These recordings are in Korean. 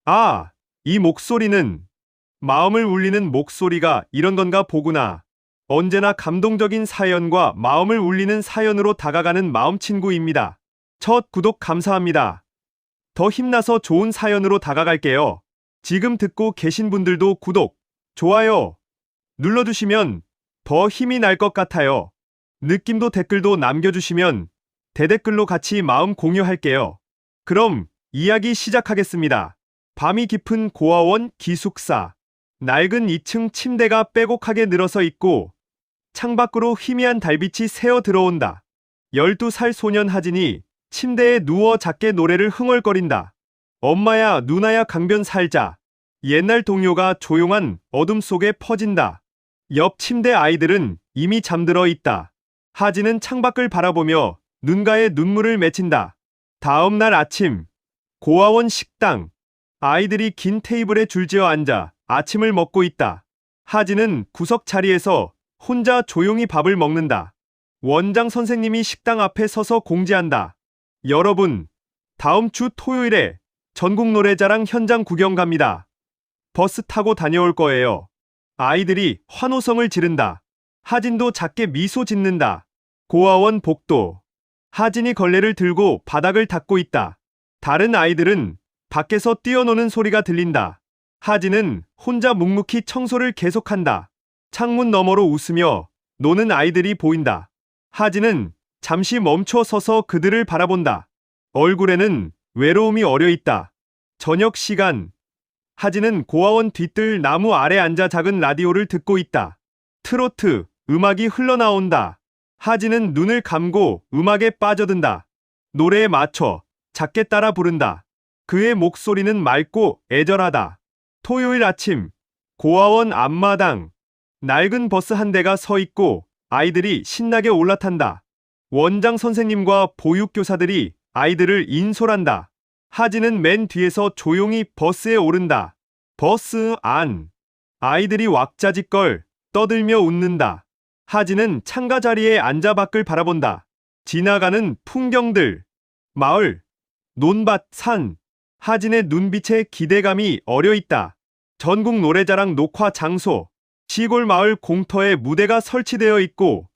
아, 이 목소리는 마음을 울리는 목소리가 이런 건가 보구나. 언제나 감동적인 사연과 마음을 울리는 사연으로 다가가는 마음친구입니다. 첫 구독 감사합니다. 더 힘나서 좋은 사연으로 다가갈게요. 지금 듣고 계신 분들도 구독, 좋아요 눌러주시면 더 힘이 날 것 같아요. 느낌도 댓글도 남겨주시면 대댓글로 같이 마음 공유할게요. 그럼 이야기 시작하겠습니다. 밤이 깊은 고아원 기숙사. 낡은 2층 침대가 빼곡하게 늘어서 있고 창밖으로 희미한 달빛이 새어 들어온다. 12살 소년 하진이 침대에 누워 작게 노래를 흥얼거린다. 엄마야, 누나야, 강변 살자. 옛날 동요가 조용한 어둠 속에 퍼진다. 옆 침대 아이들은 이미 잠들어 있다. 하진은 창밖을 바라보며 눈가에 눈물을 맺힌다. 다음 날 아침, 고아원 식당. 아이들이 긴 테이블에 줄지어 앉아 아침을 먹고 있다. 하진은 구석 자리에서 혼자 조용히 밥을 먹는다. 원장 선생님이 식당 앞에 서서 공지한다. 여러분, 다음 주 토요일에 전국 노래자랑 현장 구경 갑니다. 버스 타고 다녀올 거예요. 아이들이 환호성을 지른다. 하진도 작게 미소 짓는다. 고아원 복도. 하진이 걸레를 들고 바닥을 닦고 있다. 다른 아이들은 밖에서 뛰어노는 소리가 들린다. 하진은 혼자 묵묵히 청소를 계속한다. 창문 너머로 웃으며 노는 아이들이 보인다. 하진은 잠시 멈춰 서서 그들을 바라본다. 얼굴에는 외로움이 어려 있다. 저녁 시간. 하진은 고아원 뒤뜰 나무 아래 앉아 작은 라디오를 듣고 있다. 트로트 음악이 흘러나온다. 하진은 눈을 감고 음악에 빠져든다. 노래에 맞춰 작게 따라 부른다. 그의 목소리는 맑고 애절하다. 토요일 아침, 고아원 앞마당. 낡은 버스 한 대가 서 있고 아이들이 신나게 올라탄다. 원장 선생님과 보육교사들이 아이들을 인솔한다. 하진은 맨 뒤에서 조용히 버스에 오른다. 버스 안. 아이들이 왁자지껄 떠들며 웃는다. 하진은 창가 자리에 앉아 밖을 바라본다. 지나가는 풍경들, 마을, 논밭, 산. 하진의 눈빛에 기대감이 어려 있다. 전국 노래자랑 녹화 장소. 시골 마을 공터에 무대가 설치되어 있고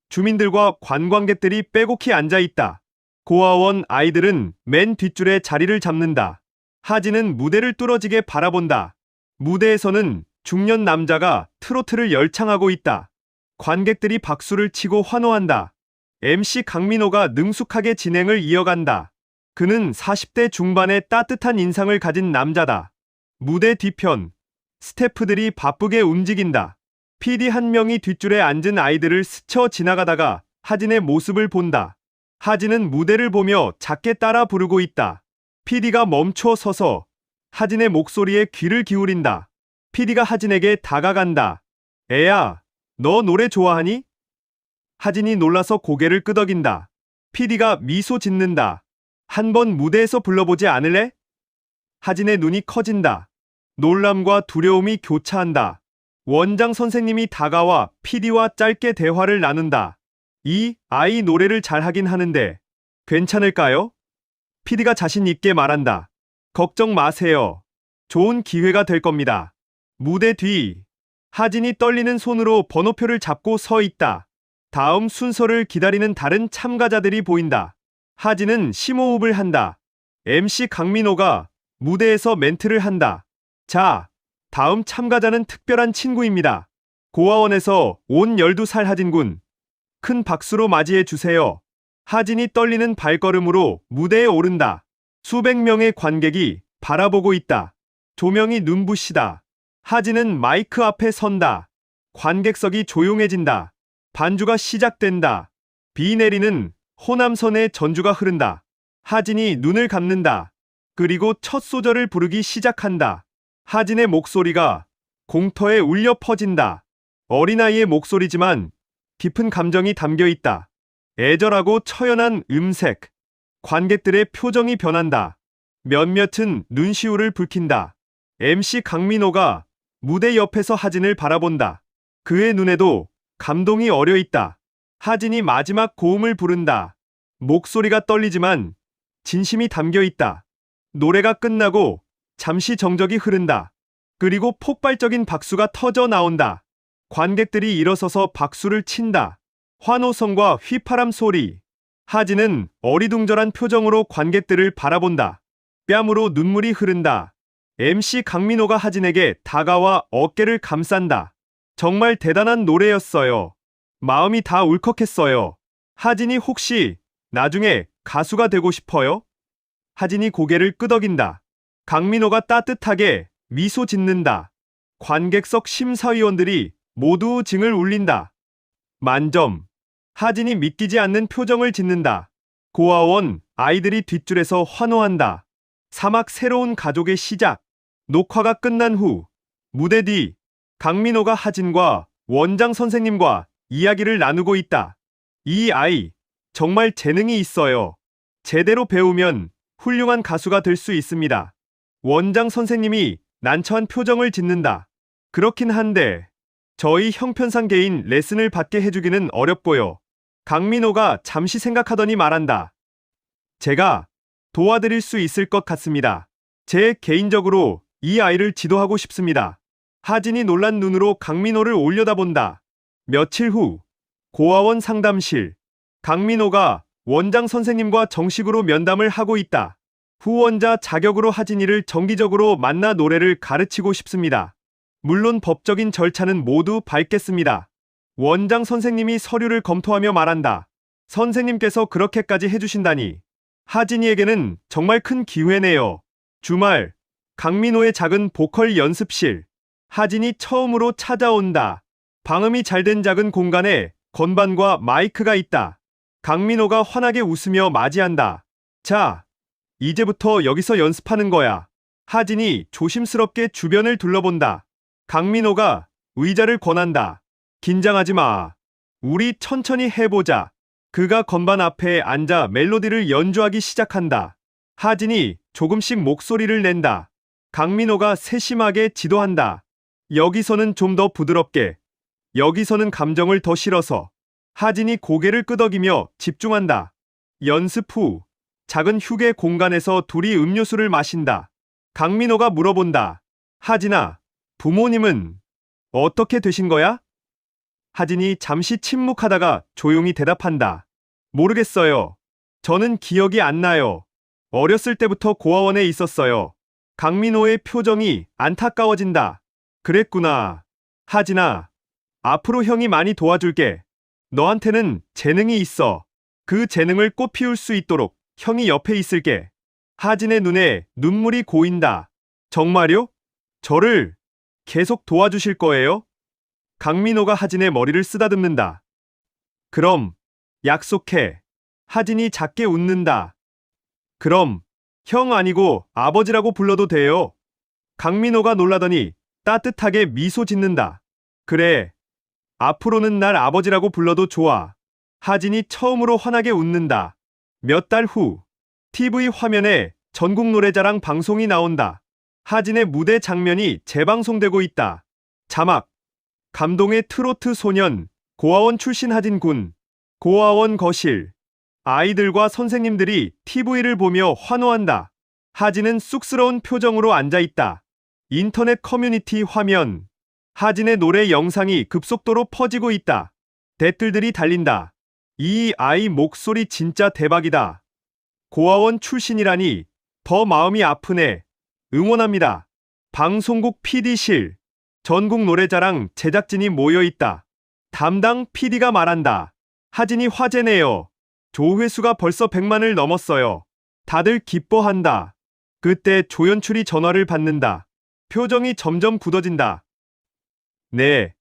주민들과 관광객들이 빼곡히 앉아 있다. 고아원 아이들은 맨 뒷줄에 자리를 잡는다. 하진은 무대를 뚫어지게 바라본다. 무대에서는 중년 남자가 트로트를 열창하고 있다. 관객들이 박수를 치고 환호한다. MC 강민호가 능숙하게 진행을 이어간다. 그는 40대 중반의 따뜻한 인상을 가진 남자다. 무대 뒤편, 스태프들이 바쁘게 움직인다. PD 한 명이 뒷줄에 앉은 아이들을 스쳐 지나가다가 하진의 모습을 본다. 하진은 무대를 보며 작게 따라 부르고 있다. PD가 멈춰 서서 하진의 목소리에 귀를 기울인다. PD가 하진에게 다가간다. 애야, 너 노래 좋아하니? 하진이 놀라서 고개를 끄덕인다. PD가 미소 짓는다. 한번 무대에서 불러보지 않을래? 하진의 눈이 커진다. 놀람과 두려움이 교차한다. 원장 선생님이 다가와 PD와 짧게 대화를 나눈다. 이 아이 노래를 잘하긴 하는데 괜찮을까요? PD가 자신 있게 말한다. 걱정 마세요. 좋은 기회가 될 겁니다. 무대 뒤. 하진이 떨리는 손으로 번호표를 잡고 서 있다. 다음 순서를 기다리는 다른 참가자들이 보인다. 하진은 심호흡을 한다. MC 강민호가 무대에서 멘트를 한다. 자, 다음 참가자는 특별한 친구입니다. 고아원에서 온 12살 하진군. 큰 박수로 맞이해 주세요. 하진이 떨리는 발걸음으로 무대에 오른다. 수백 명의 관객이 바라보고 있다. 조명이 눈부시다. 하진은 마이크 앞에 선다. 관객석이 조용해진다. 반주가 시작된다. 비 내리는 호남선의 전주가 흐른다. 하진이 눈을 감는다. 그리고 첫 소절을 부르기 시작한다. 하진의 목소리가 공터에 울려 퍼진다. 어린아이의 목소리지만 깊은 감정이 담겨 있다. 애절하고 처연한 음색. 관객들의 표정이 변한다. 몇몇은 눈시울을 붉힌다. MC 강민호가 무대 옆에서 하진을 바라본다. 그의 눈에도 감동이 어려 있다. 하진이 마지막 고음을 부른다. 목소리가 떨리지만 진심이 담겨 있다. 노래가 끝나고 잠시 정적이 흐른다. 그리고 폭발적인 박수가 터져 나온다. 관객들이 일어서서 박수를 친다. 환호성과 휘파람 소리. 하진은 어리둥절한 표정으로 관객들을 바라본다. 뺨으로 눈물이 흐른다. MC 강민호가 하진에게 다가와 어깨를 감싼다. 정말 대단한 노래였어요. 마음이 다 울컥했어요. 하진이 혹시 나중에 가수가 되고 싶어요? 하진이 고개를 끄덕인다. 강민호가 따뜻하게 미소 짓는다. 관객석 심사위원들이 모두 징을 울린다. 만점. 하진이 믿기지 않는 표정을 짓는다. 고아원 아이들이 뒷줄에서 환호한다. 사막 새로운 가족의 시작. 녹화가 끝난 후 무대 뒤 강민호가 하진과 원장 선생님과 이야기를 나누고 있다. 이 아이 정말 재능이 있어요. 제대로 배우면 훌륭한 가수가 될 수 있습니다. 원장 선생님이 난처한 표정을 짓는다. 그렇긴 한데 저희 형편상 개인 레슨을 받게 해주기는 어렵고요. 강민호가 잠시 생각하더니 말한다. 제가 도와드릴 수 있을 것 같습니다. 제 개인적으로 이 아이를 지도하고 싶습니다. 하진이 놀란 눈으로 강민호를 올려다본다. 며칠 후 고아원 상담실. 강민호가 원장 선생님과 정식으로 면담을 하고 있다. 후원자 자격으로 하진이를 정기적으로 만나 노래를 가르치고 싶습니다. 물론 법적인 절차는 모두 밟겠습니다. 원장 선생님이 서류를 검토하며 말한다. 선생님께서 그렇게까지 해주신다니. 하진이에게는 정말 큰 기회네요. 주말, 강민호의 작은 보컬 연습실. 하진이 처음으로 찾아온다. 방음이 잘 된 작은 공간에 건반과 마이크가 있다. 강민호가 환하게 웃으며 맞이한다. 자, 이제부터 여기서 연습하는 거야. 하진이 조심스럽게 주변을 둘러본다. 강민호가 의자를 권한다. 긴장하지 마. 우리 천천히 해보자. 그가 건반 앞에 앉아 멜로디를 연주하기 시작한다. 하진이 조금씩 목소리를 낸다. 강민호가 세심하게 지도한다. 여기서는 좀 더 부드럽게. 여기서는 감정을 더 실어서. 하진이 고개를 끄덕이며 집중한다. 연습 후 작은 휴게 공간에서 둘이 음료수를 마신다. 강민호가 물어본다. 하진아, 부모님은 어떻게 되신 거야? 하진이 잠시 침묵하다가 조용히 대답한다. 모르겠어요. 저는 기억이 안 나요. 어렸을 때부터 고아원에 있었어요. 강민호의 표정이 안타까워진다. 그랬구나. 하진아, 앞으로 형이 많이 도와줄게. 너한테는 재능이 있어. 그 재능을 꽃 피울 수 있도록 형이 옆에 있을게. 하진의 눈에 눈물이 고인다. 정말요? 저를 계속 도와주실 거예요? 강민호가 하진의 머리를 쓰다듬는다. 그럼 약속해. 하진이 작게 웃는다. 그럼 형 아니고 아버지라고 불러도 돼요. 강민호가 놀라더니 따뜻하게 미소 짓는다. 그래. 앞으로는 날 아버지라고 불러도 좋아. 하진이 처음으로 환하게 웃는다. 몇 달 후 TV 화면에 전국 노래자랑 방송이 나온다. 하진의 무대 장면이 재방송되고 있다. 자막. 감동의 트로트 소년, 고아원 출신 하진 군. 고아원 거실. 아이들과 선생님들이 TV를 보며 환호한다. 하진은 쑥스러운 표정으로 앉아있다. 인터넷 커뮤니티 화면. 하진의 노래 영상이 급속도로 퍼지고 있다. 댓글들이 달린다. 이 아이 목소리 진짜 대박이다. 고아원 출신이라니 더 마음이 아프네. 응원합니다. 방송국 PD실. 전국 노래자랑 제작진이 모여있다. 담당 PD가 말한다. 하진이 화제네요. 조회수가 벌써 100만을 넘었어요. 다들 기뻐한다. 그때 조연출이 전화를 받는다. 표정이 점점 굳어진다. 네,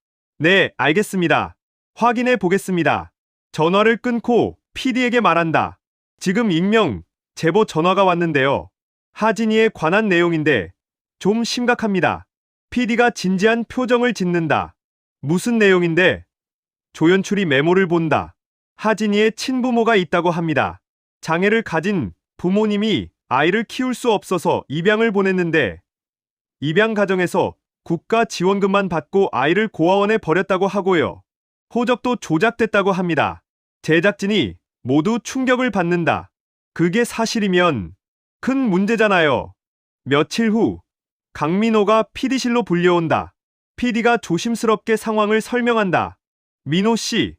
알겠습니다. 확인해 보겠습니다. 전화를 끊고 PD에게 말한다. 지금 익명, 제보 전화가 왔는데요. 하진이에 관한 내용인데 좀 심각합니다. PD가 진지한 표정을 짓는다. 무슨 내용인데? 조연출이 메모를 본다. 하진이의 친부모가 있다고 합니다. 장애를 가진 부모님이 아이를 키울 수 없어서 입양을 보냈는데 입양 가정에서 국가 지원금만 받고 아이를 고아원에 버렸다고 하고요. 호적도 조작됐다고 합니다. 제작진이 모두 충격을 받는다. 그게 사실이면 큰 문제잖아요. 며칠 후 강민호가 PD실로 불려온다. PD가 조심스럽게 상황을 설명한다. 민호 씨,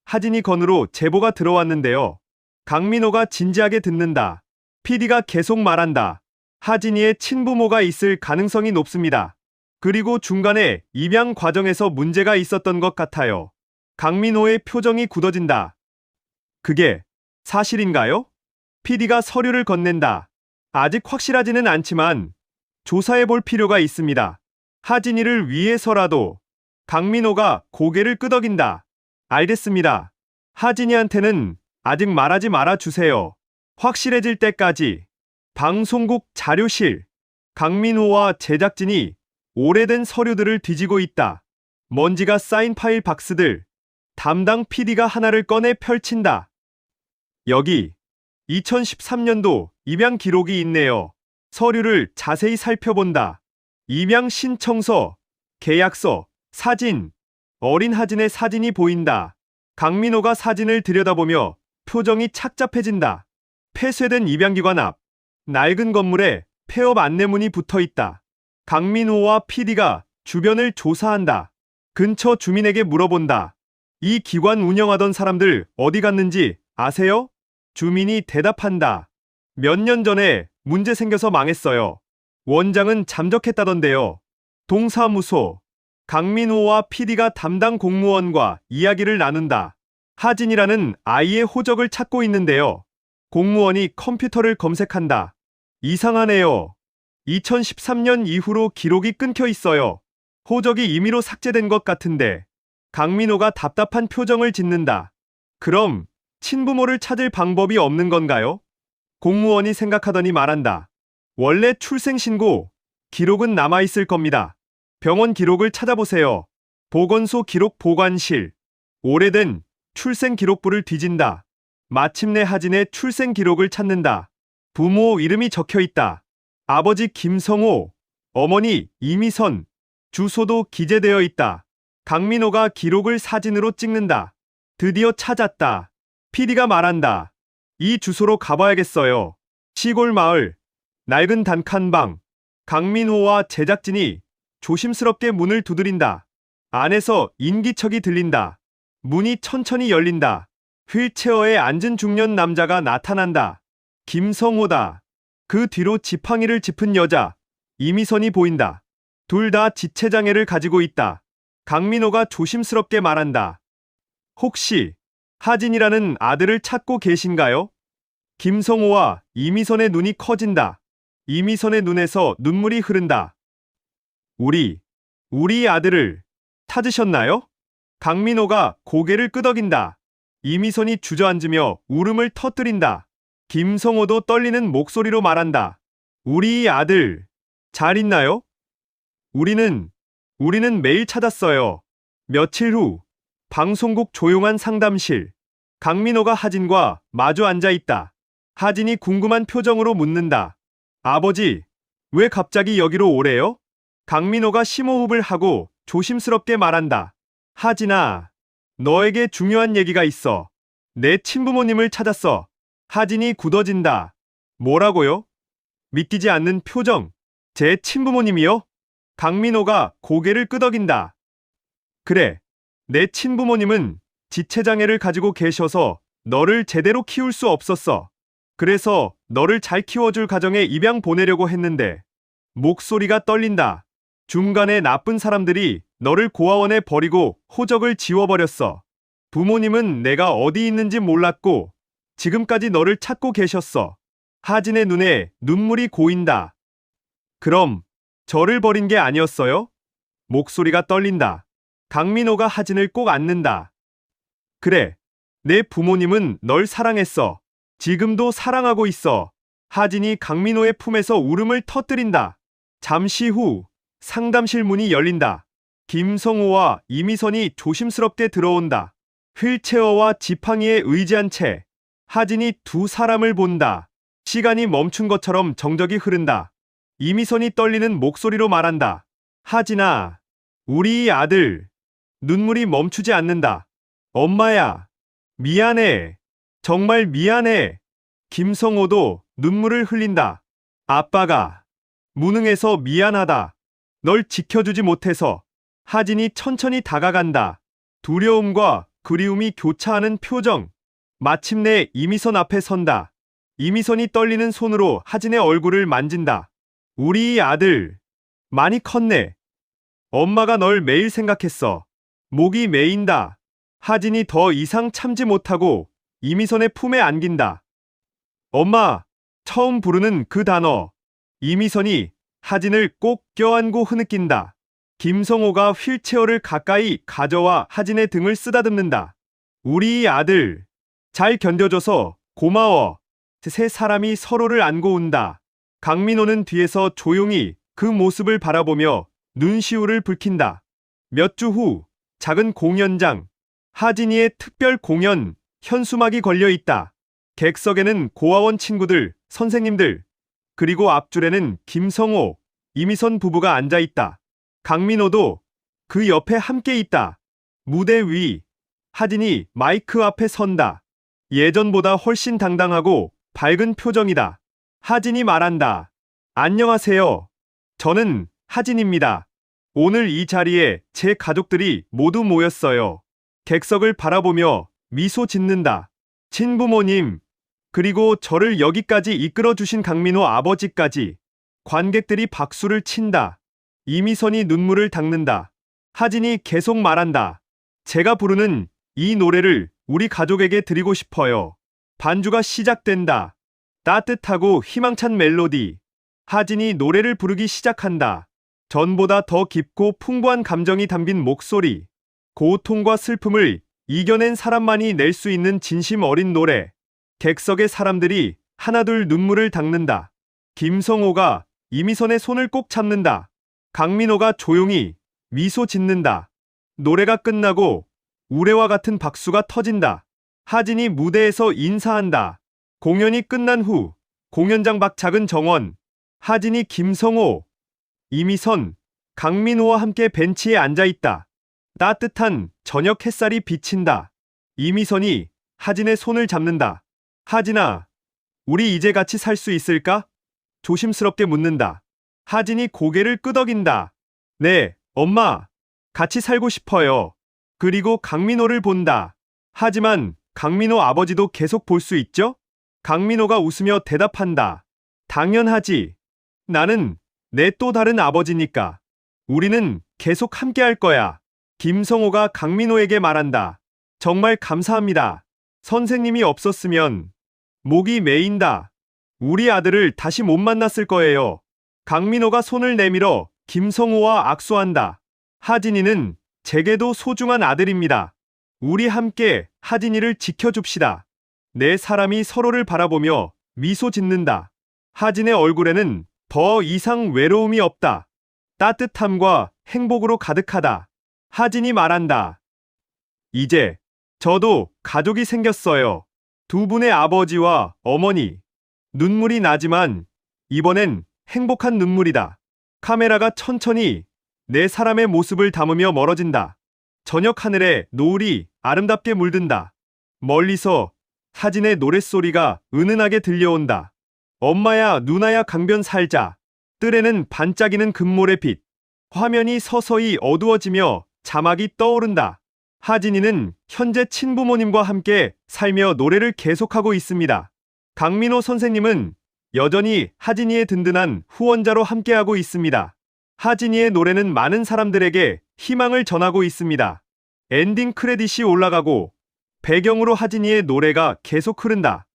하진이 건으로 제보가 들어왔는데요. 강민호가 진지하게 듣는다. PD가 계속 말한다. 하진이의 친부모가 있을 가능성이 높습니다. 그리고 중간에 입양 과정에서 문제가 있었던 것 같아요. 강민호의 표정이 굳어진다. 그게 사실인가요? PD가 서류를 건넨다. 아직 확실하지는 않지만 조사해 볼 필요가 있습니다. 하진이를 위해서라도. 강민호가 고개를 끄덕인다. 알겠습니다. 하진이한테는 아직 말하지 말아 주세요. 확실해질 때까지. 방송국 자료실. 강민호와 제작진이 오래된 서류들을 뒤지고 있다. 먼지가 쌓인 파일 박스들. 담당 PD가 하나를 꺼내 펼친다. 여기 2013년도 입양 기록이 있네요. 서류를 자세히 살펴본다. 입양 신청서, 계약서, 사진. 어린 하진의 사진이 보인다. 강민호가 사진을 들여다보며 표정이 착잡해진다. 폐쇄된 입양기관 앞. 낡은 건물에 폐업 안내문이 붙어 있다. 강민호와 PD가 주변을 조사한다. 근처 주민에게 물어본다. 이 기관 운영하던 사람들 어디 갔는지 아세요? 주민이 대답한다. 몇 년 전에 문제 생겨서 망했어요. 원장은 잠적했다던데요. 동사무소. 강민호와 PD가 담당 공무원과 이야기를 나눈다. 하진이라는 아이의 호적을 찾고 있는데요. 공무원이 컴퓨터를 검색한다. 이상하네요. 2013년 이후로 기록이 끊겨 있어요. 호적이 임의로 삭제된 것 같은데. 강민호가 답답한 표정을 짓는다. 그럼 친부모를 찾을 방법이 없는 건가요? 공무원이 생각하더니 말한다. 원래 출생신고 기록은 남아있을 겁니다. 병원 기록을 찾아보세요. 보건소 기록 보관실. 오래된 출생기록부를 뒤진다. 마침내 하진의 출생기록을 찾는다. 부모 이름이 적혀 있다. 아버지 김성호, 어머니 이미선, 주소도 기재되어 있다. 강민호가 기록을 사진으로 찍는다. 드디어 찾았다. PD가 말한다. 이 주소로 가봐야겠어요. 시골 마을, 낡은 단칸방. 강민호와 제작진이 조심스럽게 문을 두드린다. 안에서 인기척이 들린다. 문이 천천히 열린다. 휠체어에 앉은 중년 남자가 나타난다. 김성호다. 그 뒤로 지팡이를 짚은 여자, 이미선이 보인다. 둘 다 지체장애를 가지고 있다. 강민호가 조심스럽게 말한다. 혹시 하진이라는 아들을 찾고 계신가요? 김성호와 이미선의 눈이 커진다. 이미선의 눈에서 눈물이 흐른다. 우리 아들을 찾으셨나요? 강민호가 고개를 끄덕인다. 이미선이 주저앉으며 울음을 터뜨린다. 김성호도 떨리는 목소리로 말한다. 우리 아들, 잘 있나요? 우리는 매일 찾았어요. 며칠 후, 방송국 조용한 상담실. 강민호가 하진과 마주 앉아 있다. 하진이 궁금한 표정으로 묻는다. 아버지, 왜 갑자기 여기로 오래요? 강민호가 심호흡을 하고 조심스럽게 말한다. 하진아, 너에게 중요한 얘기가 있어. 내 친부모님을 찾았어. 하진이 굳어진다. 뭐라고요? 믿기지 않는 표정. 제 친부모님이요? 강민호가 고개를 끄덕인다. 그래, 내 친부모님은 지체장애를 가지고 계셔서 너를 제대로 키울 수 없었어. 그래서 너를 잘 키워줄 가정에 입양 보내려고 했는데 목소리가 떨린다. 중간에 나쁜 사람들이 너를 고아원에 버리고 호적을 지워버렸어. 부모님은 내가 어디 있는지 몰랐고 지금까지 너를 찾고 계셨어. 하진의 눈에 눈물이 고인다. 그럼 저를 버린 게 아니었어요? 목소리가 떨린다. 강민호가 하진을 꼭 안는다. 그래, 내 부모님은 널 사랑했어. 지금도 사랑하고 있어. 하진이 강민호의 품에서 울음을 터뜨린다. 잠시 후 상담실 문이 열린다. 김성호와 이미선이 조심스럽게 들어온다. 휠체어와 지팡이에 의지한 채 하진이 두 사람을 본다. 시간이 멈춘 것처럼 정적이 흐른다. 이미선이 떨리는 목소리로 말한다. 하진아, 우리 아들. 눈물이 멈추지 않는다. 엄마야, 미안해. 정말 미안해. 김성호도 눈물을 흘린다. 아빠가 무능해서 미안하다. 널 지켜주지 못해서. 하진이 천천히 다가간다. 두려움과 그리움이 교차하는 표정. 마침내 이미선 앞에 선다. 이미선이 떨리는 손으로 하진의 얼굴을 만진다. 우리 아들, 많이 컸네. 엄마가 널 매일 생각했어. 목이 메인다. 하진이 더 이상 참지 못하고 이미선의 품에 안긴다. 엄마, 처음 부르는 그 단어. 이미선이 하진을 꼭 껴안고 흐느낀다. 김성호가 휠체어를 가까이 가져와 하진의 등을 쓰다듬는다. 우리 아들, 잘 견뎌줘서 고마워. 세 사람이 서로를 안고 운다. 강민호는 뒤에서 조용히 그 모습을 바라보며 눈시울을 붉힌다. 몇 주 후, 작은 공연장. 하진이의 특별 공연, 현수막이 걸려 있다. 객석에는 고아원 친구들, 선생님들, 그리고 앞줄에는 김성호, 이미선 부부가 앉아 있다. 강민호도 그 옆에 함께 있다. 무대 위, 하진이 마이크 앞에 선다. 예전보다 훨씬 당당하고 밝은 표정이다. 하진이 말한다. 안녕하세요. 저는 하진입니다. 오늘 이 자리에 제 가족들이 모두 모였어요. 객석을 바라보며 미소 짓는다. 친부모님, 그리고 저를 여기까지 이끌어 주신 강민호 아버지까지. 관객들이 박수를 친다. 이미선이 눈물을 닦는다. 하진이 계속 말한다. 제가 부르는 이 노래를 우리 가족에게 드리고 싶어요. 반주가 시작된다. 따뜻하고 희망찬 멜로디. 하진이 노래를 부르기 시작한다. 전보다 더 깊고 풍부한 감정이 담긴 목소리. 고통과 슬픔을 이겨낸 사람만이 낼 수 있는 진심 어린 노래. 객석의 사람들이 하나둘 눈물을 닦는다. 김성호가 이미선의 손을 꼭 잡는다. 강민호가 조용히 미소 짓는다. 노래가 끝나고 우레와 같은 박수가 터진다. 하진이 무대에서 인사한다. 공연이 끝난 후 공연장 밖 작은 정원. 하진이 김성호, 이미선, 강민호와 함께 벤치에 앉아 있다. 따뜻한 저녁 햇살이 비친다. 이미선이 하진의 손을 잡는다. 하진아, 우리 이제 같이 살 수 있을까? 조심스럽게 묻는다. 하진이 고개를 끄덕인다. 네, 엄마. 같이 살고 싶어요. 그리고 강민호를 본다. 하지만 강민호 아버지도 계속 볼 수 있죠? 강민호가 웃으며 대답한다. 당연하지. 나는 내 또 다른 아버지니까. 우리는 계속 함께 할 거야. 김성호가 강민호에게 말한다. 정말 감사합니다. 선생님이 없었으면 목이 메인다. 우리 아들을 다시 못 만났을 거예요. 강민호가 손을 내밀어 김성호와 악수한다. 하진이는 제게도 소중한 아들입니다. 우리 함께 하진이를 지켜줍시다. 네 사람이 서로를 바라보며 미소 짓는다. 하진의 얼굴에는 더 이상 외로움이 없다. 따뜻함과 행복으로 가득하다. 하진이 말한다. 이제 저도 가족이 생겼어요. 두 분의 아버지와 어머니. 눈물이 나지만 이번엔 행복한 눈물이다. 카메라가 천천히 네 사람의 모습을 담으며 멀어진다. 저녁 하늘에 노을이 아름답게 물든다. 멀리서 하진의 노랫소리가 은은하게 들려온다. 엄마야 누나야 강변 살자. 뜰에는 반짝이는 금모래 빛. 화면이 서서히 어두워지며 자막이 떠오른다. 하진이는 현재 친부모님과 함께 살며 노래를 계속하고 있습니다. 강민호 선생님은 여전히 하진이의 든든한 후원자로 함께하고 있습니다. 하진이의 노래는 많은 사람들에게 희망을 전하고 있습니다. 엔딩 크레딧이 올라가고 배경으로 하진이의 노래가 계속 흐른다.